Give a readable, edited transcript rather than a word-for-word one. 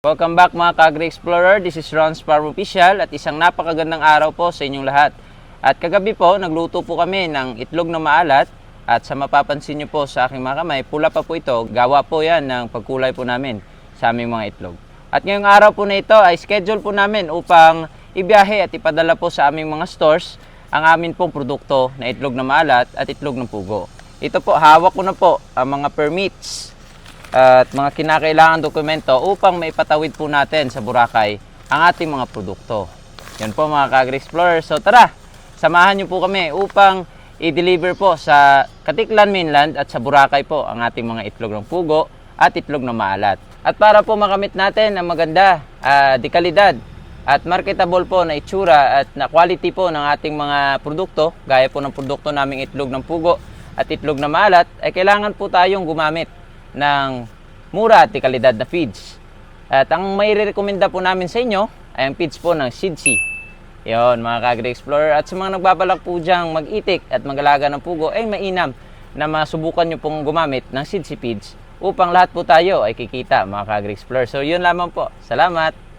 Welcome back mga Kagri Explorer, this is Ron's Farm Official at isang napakagandang araw po sa inyong lahat. At kagabi po, nagluto po kami ng itlog na maalat at sa mapapansin nyo po sa aking mga kamay, pula pa po ito. Gawa po yan ng pagkulay po namin sa aming mga itlog. At ngayong araw po na ito ay schedule po namin upang ibiyahe at ipadala po sa aming mga stores ang amin pong produkto na itlog na maalat at itlog ng pugo. Ito po, hawak ko na po ang mga permits at mga kinakailangan dokumento upang maipatawid po natin sa Boracay ang ating mga produkto. Yan po mga Kagri Explorer. So tara, samahan nyo po kami upang i-deliver po sa Katiklan Mainland at sa Boracay po ang ating mga itlog ng pugo at itlog na maalat. At para po makamit natin ang maganda, dekalidad at marketable po na itsura at na quality po ng ating mga produkto, gaya po ng produkto naming itlog ng pugo at itlog na maalat, ay kailangan po tayong gumamit ng mura at kalidad na feeds. At ang may re-recommenda po namin sa inyo ay ang feeds po ng Seedsy. Yun mga Kagri Explorer. At sa mga nagbabalak po dyang mag-itik at mag-alaga ng pugo, ay mainam na masubukan nyo pong gumamit ng Seedsy feeds upang lahat po tayo ay kikita mga Kagri Explorer. So yun lamang po. Salamat!